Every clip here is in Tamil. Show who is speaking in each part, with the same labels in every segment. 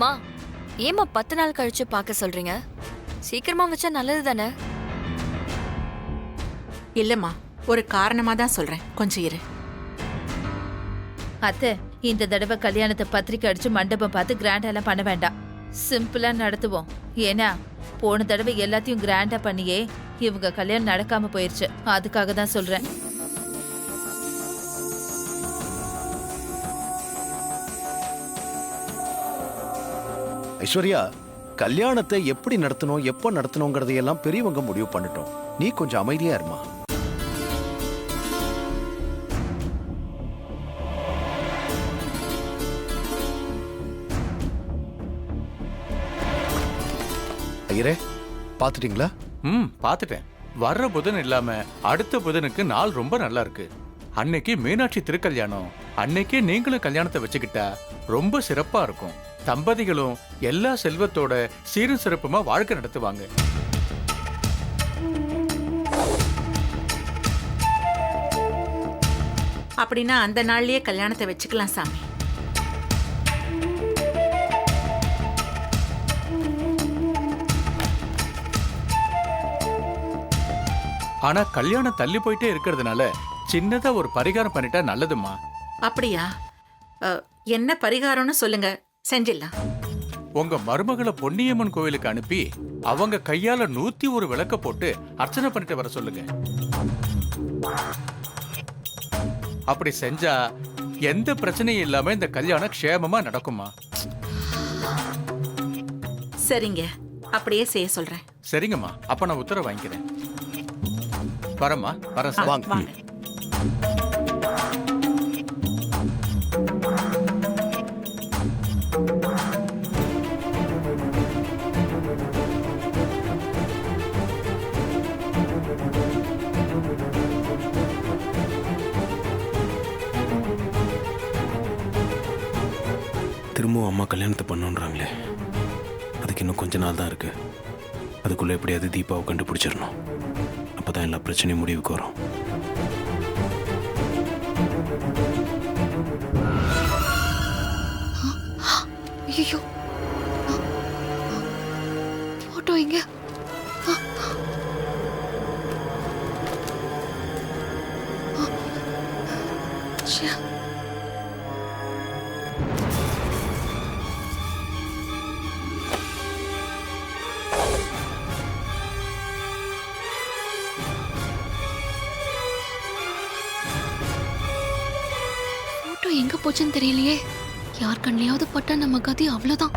Speaker 1: மா, ஏமா 10 நாள் கழிச்சு பார்க்க சொல்றீங்க? சீக்கிரமா வச்சா நல்லது தானே?
Speaker 2: இல்லம்மா, ஒரு காரணமா தான் சொல்றேன், கொஞ்சம் இரு.
Speaker 3: அத்தை, இந்த தடவை கல்யாணத்தை பத்திரிக்கை அடிச்சு மண்டபம் பார்த்து கிராண்டா எல்லாம் பண்ண வேண்டாம். சிம்பிளா நடத்துவோம். ஏன்னா போன தடவை எல்லாத்தையும் கிராண்டா பண்ணியே இவங்க கல்யாணம் நடக்காம போயிருச்சு. அதுக்காக தான் சொல்றேன்.
Speaker 4: ஐஸ்வர்யா, கல்யாணத்தை எப்படி நடத்தணும், எப்போ நடத்தணுங்கிறதையெல்லாம் பெரியவங்க முடிவு பண்ணிட்டோம். நீ கொஞ்சம் அமைதியா இருமா. ஐயரே, பாத்துட்டீங்களா?
Speaker 5: பாத்துட்டேன். வர்ற புதன் இல்லாம அடுத்த புதனுக்கு நாள் ரொம்ப நல்லா இருக்கு. அன்னைக்கு மீனாட்சி திருக்கல்யாணம். அன்னைக்கே நீங்களும் கல்யாணத்தை வச்சுக்கிட்டா ரொம்ப சிறப்பா இருக்கும். தம்பதிகளும் எல்லா செல்வத்தோட சீரும் சிறப்புமா வாழ்க்கை நடத்துவாங்க.
Speaker 2: அப்படின்னா அந்த நாள்லயே கல்யாணத்தை வச்சுக்கலாம் சாமி.
Speaker 5: ஆனா கல்யாணம் தள்ளி போயிட்டே இருக்கிறதுனால சின்னதா ஒரு பரிகாரம் பண்ணிட்டா நல்லதுமா.
Speaker 2: அப்படியா? என்ன பரிகாரம்னு சொல்லுங்க, செஞ்சிடலாம்.
Speaker 5: உங்க மருமகளை பொன்னியம்மன் கோவிலுக்கு அனுப்பி அவங்க கையால 101 விளக்க போட்டு அர்ச்சனை பண்ணிட்டு வர சொல்லுங்க. அப்படி செஞ்சா எந்த பிரச்சனையும் இல்லாம இந்த கல்யாணம் க்ஷேமமா நடக்குமா?
Speaker 2: சரிங்க, அப்படியே செய்ய சொல்றேன்.
Speaker 5: சரிங்கம்மா, அப்ப நான் உத்தரவு வாங்கிக்கிறேன். வரம்மா, வர
Speaker 4: வாங்க.
Speaker 2: வாங்க.
Speaker 6: திரும்பவும் அம்மா கல்யாணத்தை பண்ணுன்றாங்களே, அதுக்கு இன்னும் கொஞ்ச நாள் தான் இருக்கு. அதுக்குள்ள எப்படியாவது தீபாவை கண்டுபிடிச்சிடணும். அப்பதான் எல்லா பிரச்சனையும் முடிவுக்கு வரும்.
Speaker 1: ஐயோ, போட்டோ எங்க? ச்சே. போட்டோ எங்க போச்சுன்னு தெரியலையே. யார் கண்ணியாவது பட்டா நம்ம கதி அவ்வளவுதான்.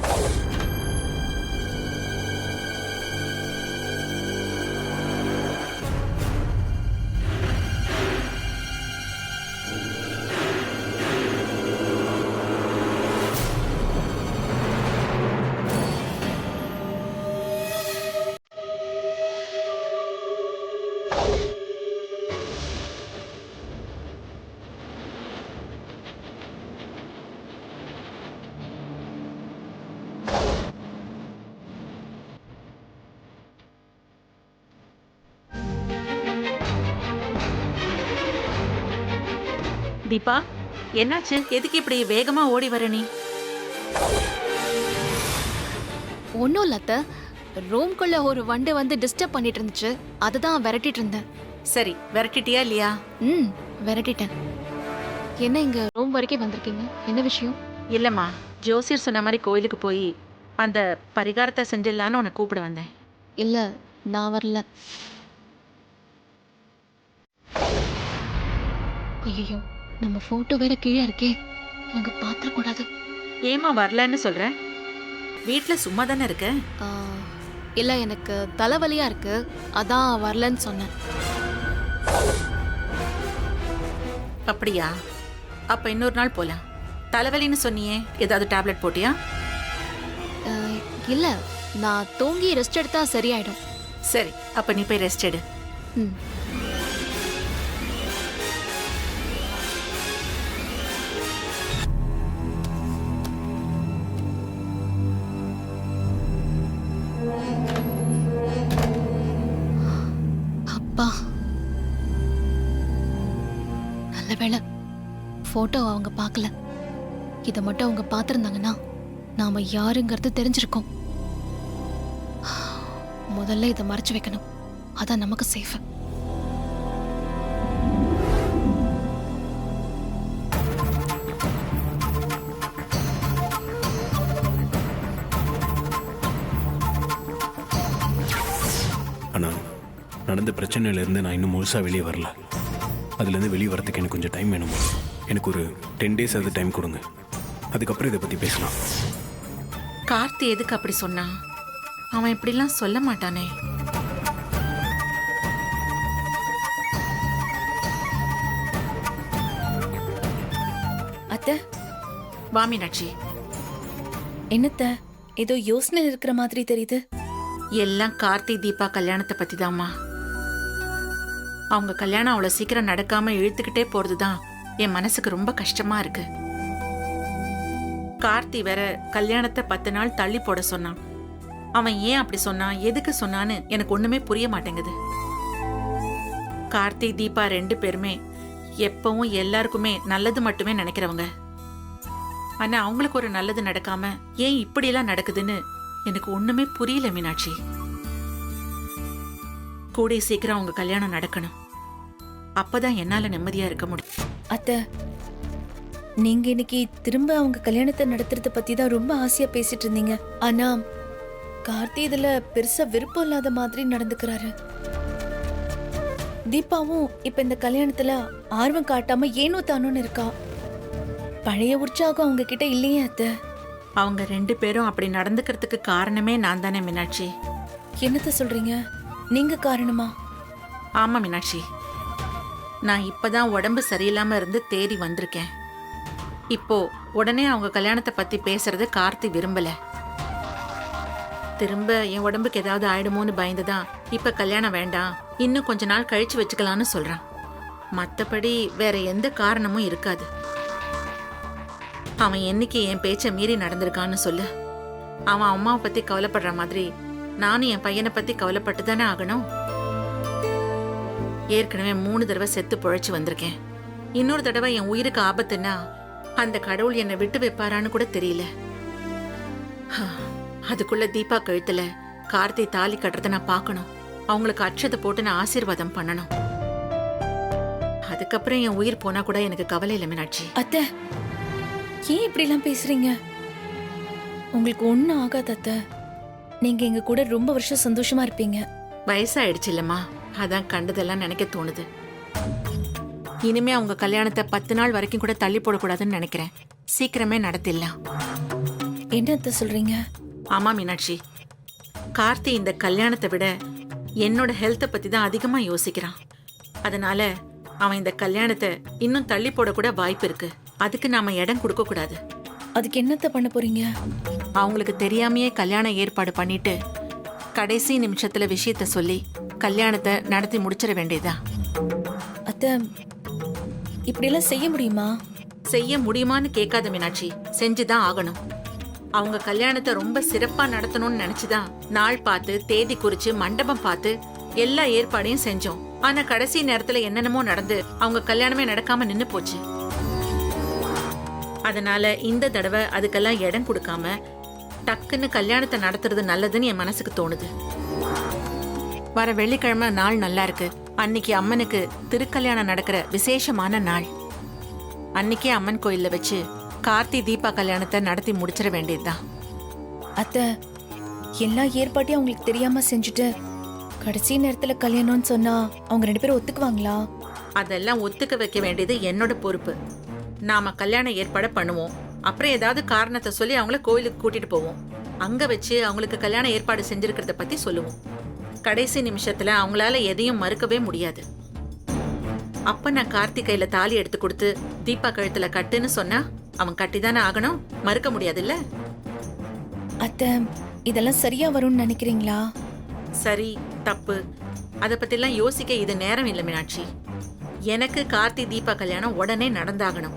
Speaker 2: தீபா, என்னாச்சு? எதுக்கு இப்படி வேகமா ஓடி வர நீ?
Speaker 1: ஒன்னும் இல்ல, ரூம்குள்ள ஒரு வண்டு வந்து டிஸ்டர்ப் பண்ணிட்டு இருந்துச்சு. அதுதான் விரட்டிட்டு இருந்தேன்.
Speaker 2: சரி, விரட்டிட்டியா இல்லையா?
Speaker 1: விரட்டிட்டேன். என்ன இங்க ரூம் வரைக்கும் வந்திருக்கீங்க? என்ன விஷயம்?
Speaker 2: இல்லம்மா, ஜோசியர் சொன்ன மாதிரி கோயிலுக்கு போய் அந்த பரிகாரத்தை செஞ்சிடலான்னு உன்னை கூப்பிட வந்தேன்.
Speaker 1: இல்ல, நான் வரல. ஐயோ, நம்ம போட்டோ வேற கீழே இருக்கே, அங்க பாத்திர கூடாது.
Speaker 2: ஏமா வரலன்னு சொல்ற? வீட்டுல சும்மா தானே இருக்க?
Speaker 1: இல்ல, எனக்கு தலைவலியா இருக்கு, அதான் வரலன்னு சொன்னேன்.
Speaker 2: அப்படியா? அப்ப இன்னொரு நாள் போலாம். தலைவலின்னு சொன்னியே, ஏதாவது டேப்லெட் போட்டியா?
Speaker 1: இல்ல, நான் தூங்கி ரெஸ்ட் எடுத்தா சரியாயிடும்.
Speaker 2: சரி, அப்ப நீ போய் ரெஸ்ட் எடு.
Speaker 1: அப்பா, நல்ல வேளை போட்டோ அவங்க பார்க்கல. இதை மட்டும் அவங்க பார்த்துருந்தாங்கன்னா நாம யாருங்கிறது தெரிஞ்சிருக்கோம். முதல்ல இதை மறைச்சு வைக்கணும். அதான் நமக்கு சேஃப்.
Speaker 6: ஆனா நடந்த பிரச்சனையிலேருந்து நான் இன்னும் முழுசாக வெளியே வரல. அதுலேருந்து வெளியே வரதுக்கு எனக்கு கொஞ்சம் டைம் வேணுமா? எனக்கு ஒரு 10 days அது டைம் கொடுங்க. அதுக்கப்புறம் இதை பற்றி பேசலாம்.
Speaker 2: கார்த்தி எதுக்கு அப்படி சொன்னான்? அவன் இப்படிலாம் சொல்ல மாட்டானே.
Speaker 7: அத்தை,
Speaker 2: வா மீனாட்சி.
Speaker 7: என்னத்த ஏதோ யோசனை இருக்கிற மாதிரி தெரியுது.
Speaker 2: எல்லாம் கார்த்தி தீபா கல்யாணத்தை பத்தி தாம்மா. அவங்க கல்யாணம் அவ்வளவு சீக்கிரம் நடக்காம இழுத்துக்கிட்டே போறதுதான் என் மனசுக்கு ரொம்ப கஷ்டமா இருக்கு. கார்த்தி வேற கல்யாணத்தை 10 நாள் தள்ளி போட சொன்னான். அவன் ஏன் அப்படி சொன்னான், எதுக்கு சொன்னான்னு எனக்கு ஒண்ணுமே புரிய மாட்டேங்குது. கார்த்தி தீபா 2 பேருமே எப்பவும் எல்லாருக்குமே நல்லது மட்டுமே நினைக்கிறவங்க. ஆனா அவங்களுக்கு ஒரு நல்லது நடக்காம ஏன் இப்படியெல்லாம் நடக்குதுன்னு எனக்கு ஒண்ணுமே புரியல மீனாட்சி. கூடிய சீக்கிரம் அவங்க கல்யாணம் நடக்கணும். அப்பதான் என்னால நிம்மதியா இருக்க முடியும்.
Speaker 7: அத்தை, நீங்க இன்னைக்கு திரும்ப அவங்க கல்யாணத்தை நடத்துறத பத்தி தான் ரொம்ப ஆசையா பேசிட்டு இருந்தீங்க. ஆனா கார்த்தி இதுல பெருசா விருப்பம் இல்லாத மாதிரி நடந்துக்கிறாரு. தீபாவும் இப்ப இந்த கல்யாணத்துல ஆர்வம் காட்டாம ஏனோ தானோன்னு இருக்கா. பழைய உற்சாகம் அவங்க கிட்ட இல்லையே அத்தை.
Speaker 2: அவங்க 2 பேரும் அப்படி நடந்துக்கிறதுக்கு காரணமே நான் தானே மீனாட்சி.
Speaker 7: என்னத்த சொல்றீங்க? நீங்க காரணமா?
Speaker 2: ஆமா மீனாட்சி, நான் இப்பதான் உடம்பு சரியில்லாம இருந்து தேடி வந்திருக்கேன். இப்போ உடனே அவங்க கல்யாணத்தை பத்தி பேசுறது கார்த்தி விரும்பல. திரும்ப என் உடம்புக்கு ஏதாவது ஆயிடுமோன்னு பயந்துதான் இப்ப கல்யாணம் வேண்டாம், இன்னும் கொஞ்ச நாள் கழிச்சு வச்சுக்கலான்னு சொல்றான். மத்தபடி வேற எந்த காரணமும் இருக்காது. அவன் என்னைக்கு என் பேச்ச மீறி நடந்திருக்கான்னு சொல்லு. அவன் அம்மாவை பத்தி கவலைப்படுற மாதிரி நானும் என் பையனை பத்தி கவலைப்பட்டு தானே ஆகணும். ஏற்கனவே 3 தடவை செத்து பொழைச்சு வந்திருக்கேன். இன்னொரு தடவை என் உயிருக்கு ஆபத்துன்னா அந்த கடவுள் என்னை விட்டு வைப்பாரான்னு கூட தெரியல. அதுக்குள்ள தீபா கழுத்துல கார்த்தி தாலி கட்டுறத நான் பார்க்கணும். அவங்களுக்கு அட்சத்தை போட்டு நான் ஆசீர்வாதம் பண்ணணும். அதுக்கப்புறம் என் உயிர் போனா கூட எனக்கு கவலை இல்லை மீனாட்சி.
Speaker 7: அத்தை, ஏன் இப்படி எல்லாம் பேசுறீங்க? உங்களுக்கு ஒண்ணும் ஆகாது அத்தை. நீங்க எங்க கூட ரொம்ப வருஷம் சந்தோஷமா இருப்பீங்க.
Speaker 2: வயசாயிடுச்சு இல்லம்மா, அதான் கண்டதெல்லாம் நினைக்க தோணுது. இனிமே அவங்க கல்யாணத்தை 10 நாள் வரைக்கும் கூட தள்ளி போடக்கூடாதுன்னு நினைக்கிறேன். சீக்கிரமே நடத்திடலாம்.
Speaker 7: என்ன அத்தை சொல்றீங்க?
Speaker 2: ஆமா மீனாட்சி, கார்த்தி இந்த கல்யாணத்தை விட என்னோட ஹெல்த்தை பத்தி தான் அதிகமா யோசிக்கிறான். அதனால அவன் இந்த கல்யாணத்தை இன்னும் தள்ளி போடக்கூட வாய்ப்பு இருக்கு. அதுக்கு நாம இடம் கொடுக்க கூடாது.
Speaker 7: அதுக்கு என்னத்த பண்ண போறீங்க?
Speaker 2: அவங்களுக்கு தெரியாமையே கல்யாண ஏற்பாடு பண்ணிட்டு கடைசி நிமிஷத்துல விஷயத்த சொல்லி கல்யாணத்தை நடத்தி முடிச்சிட வேண்டியதா.
Speaker 7: அத்தை, இப்படி எல்லாம் செய்ய முடியுமா?
Speaker 2: செய்ய முடியுமான்னு கேட்காத மீனாட்சி, செஞ்சுதான் ஆகணும். அவங்க கல்யாணத்தை ரொம்ப சிறப்பா நடத்தணும்னு நினைச்சுதான் நாள் பார்த்து தேதி குறிச்சு மண்டபம் பார்த்து எல்லா ஏற்பாடையும் செஞ்சோம். ஆனா கடைசி நேரத்துல என்னென்னமோ நடந்து அவங்க கல்யாணமே நடக்காம நின்னு போச்சு. அதனால இந்த தடவை அதுக்கெல்லாம் இடம் கொடுக்காம டக்குன்னு கல்யாணத்தை நடத்துறது நல்லதுன்னு என் மனசுக்கு தோணுது. வர வெள்ளிக்கிழமை நாள் நல்லா இருக்கு. அன்னைக்கு அம்மனுக்கு திருக்கல்யாணம் நடக்கிற விசேஷமான நாள். அன்னைக்கே அம்மன் கோயில்ல வச்சு கார்த்தி தீபா கல்யாணத்தை நடத்தி முடிச்சிட வேண்டியதுதான்.
Speaker 7: அத்தை, எல்லா ஏற்பாட்டையும் அவங்களுக்கு தெரியாம செஞ்சுட்டு கடைசி நேரத்துல கல்யாணம்னு சொன்னா அவங்க 2 பேரும் ஒத்துக்குவாங்களா?
Speaker 2: அதெல்லாம் ஒத்துக்க வைக்க வேண்டியது என்னோட பொறுப்பு. நாம கல்யாண ஏற்பாடு பண்ணுவோம். அப்புறம் ஏதாவது காரணத்தை சொல்லி அவங்கள கோயிலுக்கு கூட்டிட்டு போவோம். அங்க வச்சு அவங்களுக்கு கல்யாண ஏற்பாடு செஞ்சிருக்கிறத பத்தி சொல்லுவோம். கடைசி நிமிஷத்துல அவங்களால எதையும் மறுக்கவே முடியாது. அப்ப நான் கார்த்தி கையில தாலி எடுத்து கொடுத்து தீபா கழுத்துல கட்டுன்னு சொன்னா அவன் கட்டிதானே ஆகணும், மறுக்க முடியாதுல்ல?
Speaker 7: அத்தை, இதெல்லாம் சரியா வரும்னு நினைக்கிறீங்களா?
Speaker 2: சரி தப்பு அத பத்திலாம் யோசிக்க இது நேரம் இல்லை மீனாட்சி. எனக்கு கார்த்தி தீபா கல்யாணம் உடனே நடந்தாகணும்.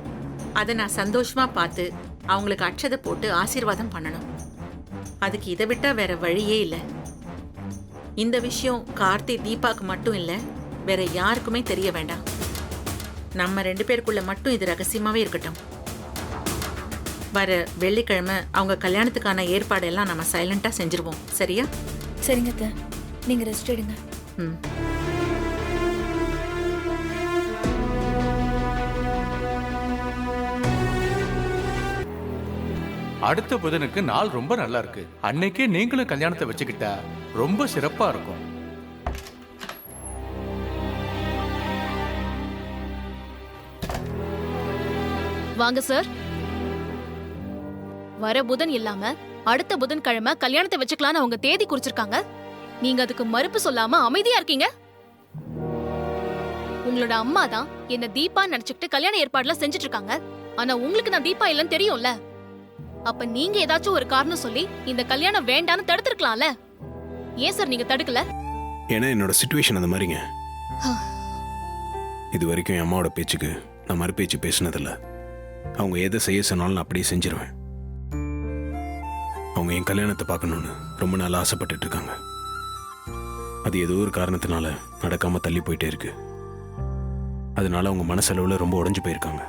Speaker 2: அதை நான் சந்தோஷமா பார்த்து அவங்களுக்கு அட்சதை போட்டு ஆசீர்வாதம் பண்ணணும். அதுக்கு இதை விட்டா வேற வழியே இல்லை. இந்த விஷயம் கார்த்தி தீபாக்கு மட்டும் இல்லை, வேற யாருக்குமே தெரிய வேண்டாம். நம்ம 2 பேருக்குள்ள மட்டும் இது ரகசியமாவே இருக்கட்டும். வர வெள்ளிக்கிழமை அவங்க கல்யாணத்துக்கான ஏற்பாடெல்லாம் நம்ம சைலண்டா செஞ்சிருவோம். சரியா?
Speaker 7: சரிங்க அத்தை, நீங்க ரெஸ்ட் எடுங்க.
Speaker 2: ம்.
Speaker 5: அடுத்த புதனுக்கு நாள் ரொம்ப நல்லா இருக்கு. அன்னைக்கே நீங்களும் கல்யாணத்தை வச்சுக்கிட்டா ரொம்ப சிறப்பா இருக்கும்.
Speaker 1: வாங்க சார். வர புதன் இல்லாம அடுத்த புதன்கிழமை கல்யாணத்தை வச்சுக்கலாம்னு அவங்க தேதி குறிச்சிருக்காங்க. நீங்க அதுக்கு மறுப்பு சொல்லாம அமைதியா இருக்கீங்க. உங்களோட அம்மா தான் என்ன தீபா நினைச்சுக்கிட்டு கல்யாண ஏற்பாடுலாம் செஞ்சுட்டு இருக்காங்க. ஆனா உங்களுக்கு நான் தீபா இல்லைன்னு தெரியும்ல. அப்ப நீங்க ஏதாச்சும் ஒரு காரணம் சொல்லி இந்த கல்யாணம் வேண்டான்னு தடுத்துருக்கலாம்ல. ஏன் சார் நீங்க தடுக்கல?
Speaker 6: ஏன்னா என்னோட சுச்சுவேஷன் அந்த மாதிரிங்க. இது வரைக்கும் என் அம்மாவோட பேச்சுக்கு நான் மறுபேச்சு பேசினதில்ல. அவங்க எதை செய்ய சொன்னாலும் நான் அப்படியே செஞ்சிருவேன். அவங்க என் கல்யாணத்தை பார்க்கணுன்னு ரொம்ப நாள் ஆசைப்பட்டுட்டு இருக்காங்க. அது ஏதோ ஒரு காரணத்தினால நடக்காம தள்ளி போயிட்டே இருக்கு. அதனால அவங்க மனசளவில் ரொம்ப உடைஞ்சு போயிருக்காங்க.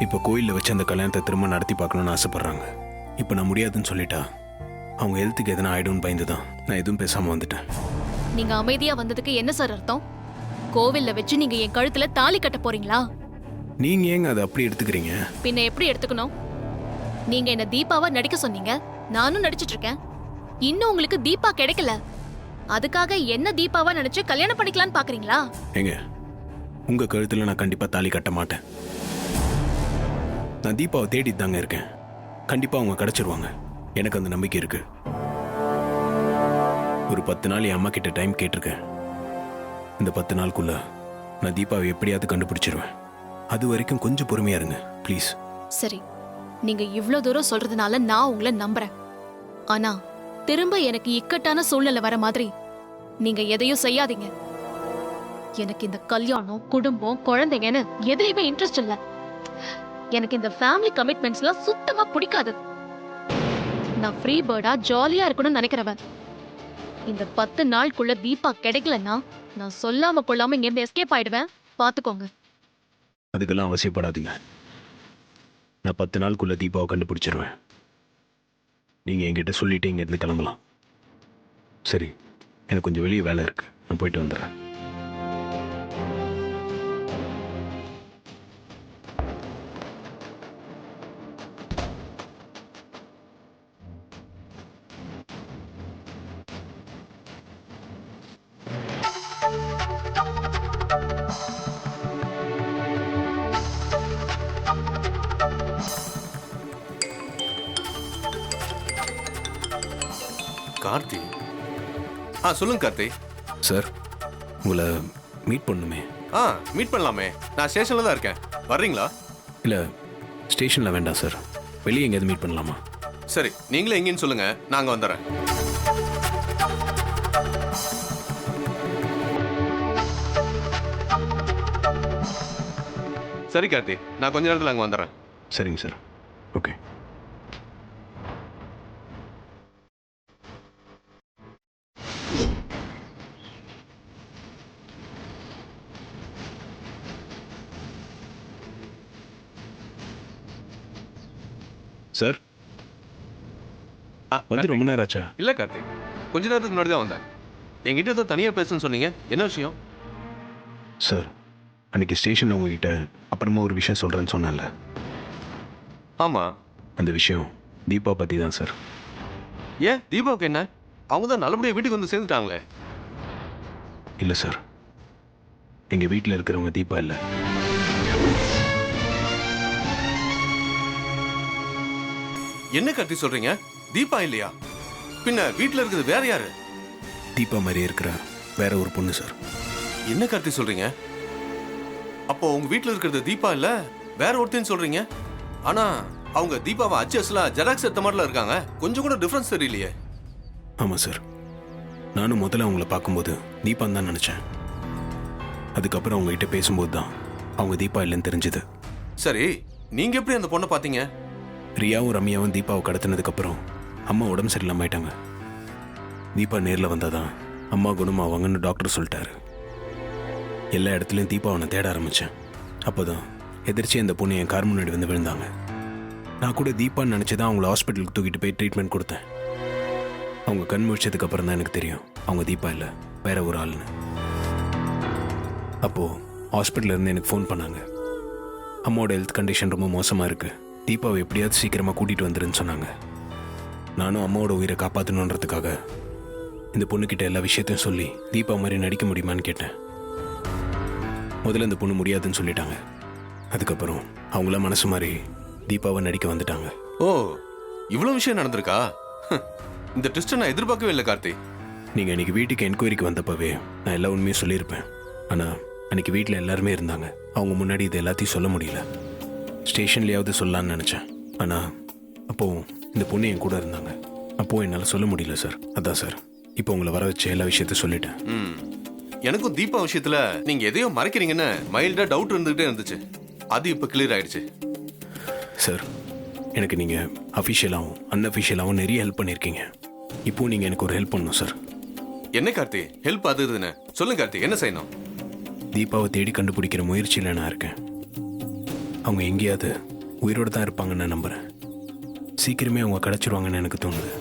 Speaker 6: இப்போ கோயிலில் வச்சு அந்த கல்யாணத்தை திரும்ப நடத்தி பார்க்கணுன்னு ஆசைப்படுறாங்க. இப்போ நான் முடியாதுன்னு சொல்லிட்டா அவங்க ஹெல்த்துக்கு எதனா ஆயிடும்னு பயந்து தான் நான் எதுவும் பேசாமல் வந்துட்டேன்.
Speaker 1: நீங்க அமைதியா வந்ததுக்கு என்ன சார் அர்த்தம்? கோவில்ல வச்சு நீங்க என் கழுத்துல தாலி கட்ட போறீங்களா?
Speaker 6: நீங்க ஏங்க அதை அப்படி எடுத்துக்கிறீங்க?
Speaker 1: பின்ன எப்படி எடுத்துக்கணும்? நீங்க என்ன தீபாவா நடிக்க சொன்னீங்க, நானும் நடிச்சிட்டு இருக்கேன். இன்னும் உங்களுக்கு தீபா கிடைக்கல. அதுக்காக என்ன தீபாவா நினைச்சு கல்யாணம் பண்ணிக்கலாம்னு பாக்குறீங்களா?
Speaker 6: ஏங்க, உங்க கழுத்துல நான் கண்டிப்பா தாலி கட்ட மாட்டேன். நான் தீபாவை தேடிட்டு தாங்க இருக்கேன். கண்டிப்பா அவங்க கிடைச்சிருவாங்க. எனக்கு அந்த நம்பிக்கை இருக்கு. ஒரு 10 நாள் என் அம்மா கிட்ட டைம் கேட்டிருக்கேன். இந்த 10 நாளுக்குள்ள நான் தீபாவை எப்படியாவது கண்டுபிடிச்சிருவேன். அது வரைக்கும் கொஞ்சம் பொறுமையா இருங்க ப்ளீஸ்.
Speaker 1: சரி, நீங்க இவ்ளோ தூரம் சொல்றதுனால நான் உங்களை நம்புறேன். ஆனா திரும்ப எனக்கு இக்கட்டான சூழ்நிலை வர மாதிரி நீங்க எதையும் செய்யாதீங்க. எனக்கு இந்த கல்யாணம், குடும்பம், குழந்தைங்கன்னு எதுலையுமே இன்ட்ரெஸ்ட் இல்ல. எனக்கு இந்த ஃபேமிலி கமிட்மெண்ட்ஸ்லாம் சுத்தமா பிடிக்காது. நான் ஃப்ரீ பேர்டா ஜாலியா இருக்கணும்னு நினைக்கிறவன். இந்த 10 நாளுக்குள்ள தீபா கிடைக்கலன்னா நான் சொல்லாம கொள்ளாம இங்க இருந்து எஸ்கேப் ஆயிடுவேன். பாத்துக்கோங்க.
Speaker 6: அதுக்கெல்லாம் அவசியப்படாதீங்க. நான் 10 நாளுக்குள்ள தீபாவை கண்டுபிடிச்சிருவேன். நீங்க என்கிட்ட சொல்லிட்டு இங்க இருந்து கிளம்பலாம். சரி, எனக்கு கொஞ்சம் வெளியே வேலை இருக்கு, நான் போயிட்டு வந்துடுறேன்.
Speaker 8: கார்த்தி. சொல்லுங்க கார்த்தி.
Speaker 6: சார், உங்களை மீட் பண்ணுமே.
Speaker 8: மீட் பண்ணலாமே. நான் ஸ்டேஷன்ல தான் இருக்கேன். வர்றீங்களா?
Speaker 6: இல்லை, ஸ்டேஷனில் வேண்டாம் சார். வெளியே எங்கேயாவது மீட் பண்ணலாமா?
Speaker 8: சரி, நீங்களே எங்கேன்னு சொல்லுங்க, நாங்கள் வந்துடுறேன். சரி கார்த்தி, நான் கொஞ்ச நேரத்தில் அங்கே வந்துடுறேன்.
Speaker 6: சரிங்க சார். ஓகே. சார், வந்து ரொம்ப நேரம் ஆச்சா?
Speaker 8: இல்லை கார்த்தி, கொஞ்ச நேரத்துக்கு முன்னாடி தான் வந்தேன். என்கிட்ட ஏதோ தனியாக பேசுன்னு சொன்னீங்க, என்ன விஷயம்?
Speaker 6: சார், அன்னைக்கு ஸ்டேஷனில் உங்ககிட்ட அப்புறமா ஒரு விஷயம் சொல்கிறேன்னு சொன்னேன்ல.
Speaker 8: ஆமாம்.
Speaker 6: அந்த விஷயம் தீபா பற்றி தான் சார்.
Speaker 8: ஏன் தீபாவுக்கு என்ன? அவங்க தான் நல்லபடியாக வீட்டுக்கு வந்து சேர்ந்துட்டாங்களே.
Speaker 6: இல்லை சார், எங்கள் வீட்டில் இருக்கிறவங்க தீபா இல்லை.
Speaker 8: என்ன கார்த்தி சொல்றீங்க? தீபா இல்லையா? பின்ன வீட்டில் இருக்கிறது வேற யாரு?
Speaker 6: தீபா மாதிரியே இருக்கிற வேற ஒரு பொண்ணு சார்.
Speaker 8: என்ன கார்த்தி சொல்றீங்க? அப்போ உங்க வீட்டில் இருக்கிறது தீபா இல்ல வேற ஒருத்தன்னு சொல்றீங்க. ஆனா அவங்க தீபாவை அச்சஸ்லாம் ஜெராக்ஸ் எடுத்த மாதிரிலாம் இருக்காங்க. கொஞ்சம் கூட டிஃபரன்ஸ் தெரியலையே.
Speaker 6: ஆமாம் சார், நானும் முதல்ல அவங்கள பார்க்கும்போது தீபான்னு தான் நினச்சேன். அதுக்கப்புறம் அவங்ககிட்ட பேசும்போது தான் அவங்க தீபா இல்லைன்னு தெரிஞ்சுது.
Speaker 8: சரி, நீங்க எப்படி அந்த பொண்ணை பார்த்தீங்க?
Speaker 6: ரியாவும் ரம்யாவும் தீபாவை கடத்தினதுக்கப்புறம் அம்மா உடம்பு சரியில்லாம ஆயிட்டாங்க. தீபா நேரில் வந்தாதான் அம்மா குணமாவாங்கன்னு டாக்டர் சொல்லிட்டாரு. எல்லா இடத்துலையும் தீபா அவனை தேட ஆரம்பித்தேன். அப்போ தான் எதிர்ச்சி அந்த பொண்ணு என் கார் முன்னாடி வந்து விழுந்தாங்க. நான் கூட தீபான்னு நினச்சி தான் அவங்கள ஹாஸ்பிட்டலுக்கு தூக்கிட்டு போய் ட்ரீட்மெண்ட் கொடுத்தேன். அவங்க கண் முழிச்சதுக்கு அப்புறம் தான் எனக்கு தெரியும் அவங்க தீபா இல்லை, வேற ஒரு ஆளுன்னு. அப்போது ஹாஸ்பிட்டல்ல இருந்து எனக்கு ஃபோன் பண்ணாங்க. அம்மாவோட ஹெல்த் கண்டிஷன் ரொம்ப மோசமாக இருக்குது, தீபாவை எப்படியாவது சீக்கிரமாக கூட்டிகிட்டு வந்துருன்னு சொன்னாங்க. நானும் அம்மாவோட உயிரை காப்பாற்றணுன்றதுக்காக இந்த பொண்ணுக்கிட்ட எல்லா விஷயத்தையும் சொல்லி தீபா மாதிரி நடிக்க முடியுமான்னு கேட்டேன். முதல்ல இந்த பொண்ணு முடியாதுன்னு சொல்லிட்டாங்க. அதுக்கப்புறம் அவங்கள மனசு மாதிரி தீபாவை நடிக்க வந்துட்டாங்க.
Speaker 8: ஓ, இவ்வளோ விஷயம் நடந்திருக்கா? இந்த ட்விஸ்ட்டை நான் எதிர்பார்க்கவே இல்லை கார்த்தி.
Speaker 6: நீங்கள் அன்றைக்கி வீட்டுக்கு என்கொயரிக்கு வந்தப்பவே நான் எல்லா உண்மையும் சொல்லியிருப்பேன். ஆனால் அன்றைக்கி வீட்டில் எல்லாருமே இருந்தாங்க. அவங்க முன்னாடி இது எல்லாத்தையும் சொல்ல முடியல. ஸ்டேஷன்லேயாவது சொல்லலான்னு நினச்சேன். ஆனால் அப்போது இந்த பொண்ணு என் கூட இருந்தாங்க. அப்போது என்னால் சொல்ல முடியல சார். அதான் சார் இப்போ உங்களை வர வச்சு எல்லா விஷயத்தையும் சொல்லிட்டேன்.
Speaker 8: எனக்கும் தீபா விஷயத்துல நீங்க எதையோ மறைக்கிறீங்கன்னு மைல்டா டவுட் இருந்துகிட்டே இருந்துச்சு. அது இப்ப கிளியர் ஆயிடுச்சு.
Speaker 6: சார் எனக்கு நீங்கள் அஃபிஷியலாகவும் அன்அஃபிஷியலாகவும் நிறைய ஹெல்ப் பண்ணியிருக்கீங்க. இப்போது நீங்கள் எனக்கு ஒரு ஹெல்ப் பண்ணணும் சார்.
Speaker 8: என்ன கார்த்தி ஹெல்ப் அது இதுன்னு சொல்லுங்க கார்த்தி, என்ன செய்யணும்?
Speaker 6: தீபாவை தேடி கண்டுபிடிக்கிற முயற்சியில் நான் இருக்கேன். அவங்க எங்கேயாவது உயிரோடு தான் இருப்பாங்கன்னு நான் நம்புகிறேன். சீக்கிரமே அவங்க கிடச்சிருவாங்கன்னு எனக்கு தோணுது.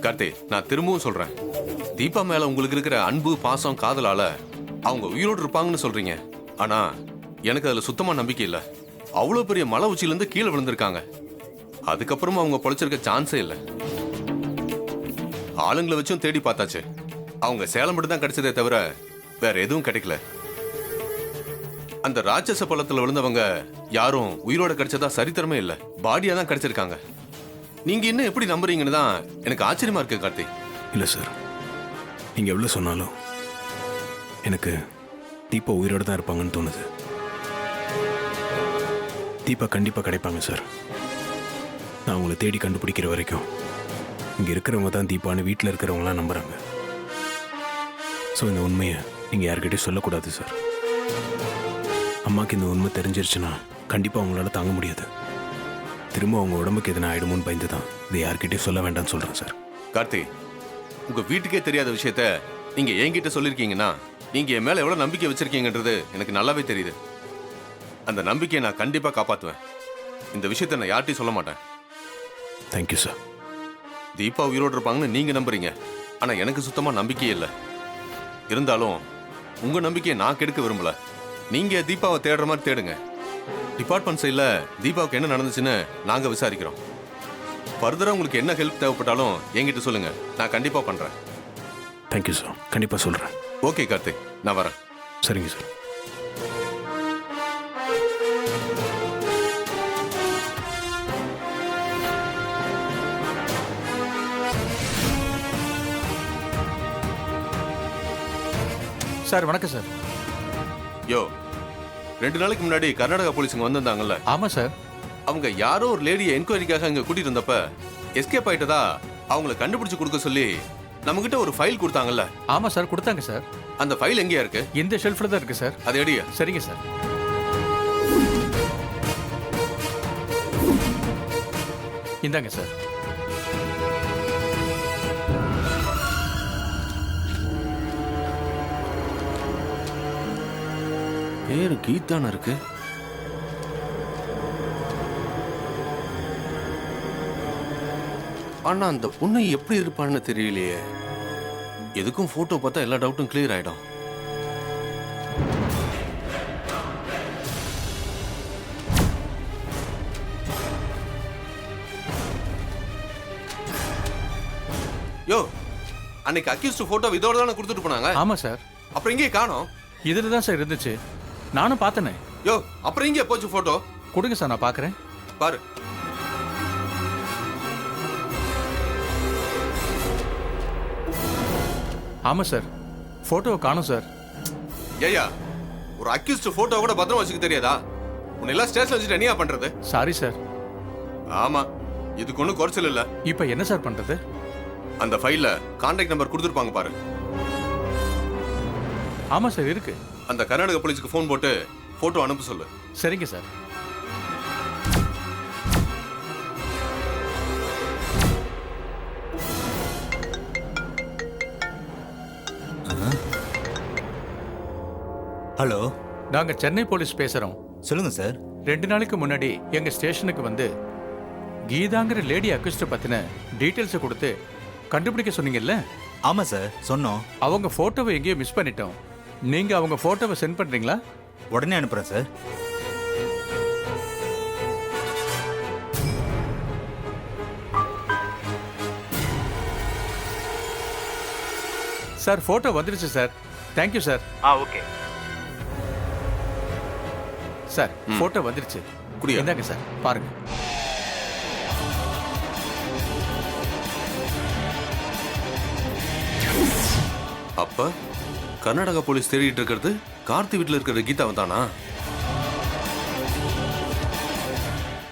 Speaker 8: கார்த்தி, நான் திரும்பவும் சொல்றேன், தீபா மேல உங்களுக்கு இருக்கிற அன்பு பாசம் காதலால அவங்க உயிரோடு இருப்பாங்கன்னு சொல்றீங்க. ஆனா எனக்கு அதுல சுத்தமா நம்பிக்கை இல்லை. அவ்வளவு பெரிய மலை உச்சியில இருந்து கீழே விழுந்திருக்காங்க. அதுக்கப்புறமா அவங்க பொழைச்சிருக்க சான்ஸே இல்லை. ஆளுங்களை வச்சும் தேடி பார்த்தாச்சு. அவங்க சேலம் மட்டும் தான் கிடைச்சதே தவிர வேற எதுவும் கிடைக்கல. அந்த ராட்சச பள்ளத்துல விழுந்தவங்க யாரும் உயிரோட கிடைச்சதா சரித்திரமே இல்லை. பாடியா தான் கிடைச்சிருக்காங்க. நீங்க இன்னும் எப்படி நம்புறீங்கன்னு தான் எனக்கு ஆச்சரியமா இருக்கு கார்த்தி.
Speaker 6: இல்லை சார், நீங்கள் எவ்வளோ சொன்னாலும் எனக்கு தீபா உயிரோடு தான் இருப்பாங்கன்னு தோணுது. தீபா கண்டிப்பாக கிடைப்பாங்க சார். நான் அவங்கள தேடி கண்டுபிடிக்கிற வரைக்கும் இங்கே இருக்கிறவங்க தான் தீபான்னு வீட்டில் இருக்கிறவங்களாம் நம்புகிறாங்க. ஸோ இந்த உண்மையை நீங்கள் யார்கிட்டையும் சொல்லக்கூடாது சார். அம்மாவுக்கு இந்த உண்மை தெரிஞ்சிருச்சுன்னா கண்டிப்பாக அவங்களால தாங்க முடியாது. திரும்ப அவங்க உடம்புக்கு எதனா ஆயிடுமோன்னு பயந்து தான் இதை யார்கிட்டையும் சொல்ல வேண்டாம்னு சொல்கிறேன் சார்.
Speaker 8: கார்த்தி, உங்க வீட்டுக்கே தெரியாத விஷயத்த நீங்க என்கிட்ட சொல்லிருக்கீங்கன்னா நீங்க என் மேல எவ்வளவு நம்பிக்கை வச்சிருக்கீங்கன்றது எனக்கு நல்லாவே தெரியுது. அந்த நம்பிக்கையை நான் கண்டிப்பா காப்பாத்துவேன். இந்த விஷயத்த நான் யார்ட்டையும் சொல்ல மாட்டேன்.
Speaker 6: Thank you sir.
Speaker 8: தீபா உயிரோடு இருப்பாங்கன்னு நீங்க நம்புறீங்க, ஆனா எனக்கு சுத்தமா நம்பிக்கையே இல்லை. இருந்தாலும் உங்க நம்பிக்கையை நான் கெடுக்க விரும்பல. நீங்க தீபாவை தேடுற மாதிரி தேடுங்க. டிபார்ட்மெண்ட் சைட்ல தீபாவுக்கு என்ன நடந்துச்சுன்னு நாங்க விசாரிக்கிறோம். ஃபர்தரா உங்களுக்கு என்ன ஹெல்ப் தேவைப்பட்டாலும் என்கிட்ட சொல்லுங்க, நான் கண்டிப்பா பண்றேன்.
Speaker 6: தேங்க்யூ சார், கண்டிப்பாக சொல்கிறேன்.
Speaker 8: ஓகே கார்த்தி, நான் வரேன்.
Speaker 6: சரிங்க சார்.
Speaker 5: சார் வணக்கம் சார்.
Speaker 8: யோ, 2 நாளைக்கு முன்னாடி கர்நாடகா போலீஸுங்க வந்திருந்தாங்கல்ல?
Speaker 5: ஆமாம் சார்.
Speaker 8: அவங்க யாரோ ஒரு லேடியை என்கொயரிக்காக இங்க கூட்டிட்டு வந்தப்ப எஸ்கேப் ஆயிட்டதா அவங்கள கண்டுபிடிச்சு கொடுக்க சொல்லி நம்ம கிட்ட ஒரு ஃபைல் கொடுத்தாங்கல்ல?
Speaker 5: ஆமாம் சார், கொடுத்தாங்க சார்.
Speaker 8: அந்த ஃபைல் எங்கேயா இருக்கு?
Speaker 5: இந்த ஷெல்ஃபில் தான் இருக்கு சார்.
Speaker 8: அது எடியா?
Speaker 5: சரிங்க சார். இந்தாங்க சார்.
Speaker 8: பேரு கீதானா இருக்கு. ஆனா அந்த பொண்ணு எப்படி இருப்பான்னு தெரியலையே. எதுக்கும் போட்டோ பார்த்தா எல்லா டவுட்டும் கிளியர் ஆயிடும். யோ, அன்னைக்கு அக்யூஸ்ட் போட்டோ இதோட தானே கொடுத்துட்டு போனாங்க?
Speaker 5: ஆமாம் சார்.
Speaker 8: அப்புறம் இங்கே காணோம்.
Speaker 5: இதில் தான் சார் இருந்துச்சு, நானும் பார்த்தனே.
Speaker 8: யோ, அப்புறம் இங்கே போச்சு போட்டோ?
Speaker 5: கொடுங்க சார், நான் பார்க்குறேன்.
Speaker 8: பாரு.
Speaker 5: ஆமாம் சார், ஃபோட்டோவை காணும் சார்.
Speaker 8: ஏயா, ஒரு அக்யூஸ்ட் போட்டோ கூட பத்திரம் வச்சுக்க தெரியாதா? உன்னை எல்லாம் ஸ்டேஷன்ல வச்சுட்டு என்னையா பண்றது?
Speaker 5: Sorry sir.
Speaker 8: ஆமா, இதுக்கு ஒன்றும் குறைச்சல் இல்லை.
Speaker 5: இப்போ என்ன சார் பண்ணுறது?
Speaker 8: அந்த ஃபைல்ல கான்டாக்ட் நம்பர் கொடுத்துருப்பாங்க பாரு.
Speaker 5: ஆமாம் சார், இருக்கு.
Speaker 8: அந்த கர்நாடக போலீஸுக்கு ஃபோன் போட்டு போட்டோ அனுப்ப சொல்லு.
Speaker 5: சரிங்க சார்.
Speaker 9: ஹலோ,
Speaker 5: நாங்க சென்னை போலீஸ் பேசுறோம்.
Speaker 9: சொல்லுங்க சார்.
Speaker 5: 2 நாளைக்கு முன்னாடி எங்க ஸ்டேஷனுக்கு வந்து கீதாங்கிற லேடி அக்யூஸ்ட் பத்தின டீட்டெயில்ஸை கொடுத்து கண்டுபிடிக்க சொன்னீங்கல்ல?
Speaker 9: ஆமா சார் சொன்னோம்.
Speaker 5: அவங்க போட்டோவை எங்கேயோ மிஸ் பண்ணிட்டோம். நீங்க அவங்க போட்டோவை சென்ட் பண்றீங்களா?
Speaker 9: உடனே அனுப்புறேன் சார்.
Speaker 5: சார் போட்டோ வந்துருச்சு sir. Thank you sir.
Speaker 9: Okay
Speaker 5: sir photo வந்துருச்சு.
Speaker 8: குடியா?
Speaker 5: இந்தாங்க சார் பாருங்க.
Speaker 8: அப்ப கர்நாடகா போலீஸ் தேடிட்டு இருக்கிறது கார்த்தி வீட்டுல இருக்கிற கீதாவை தானா?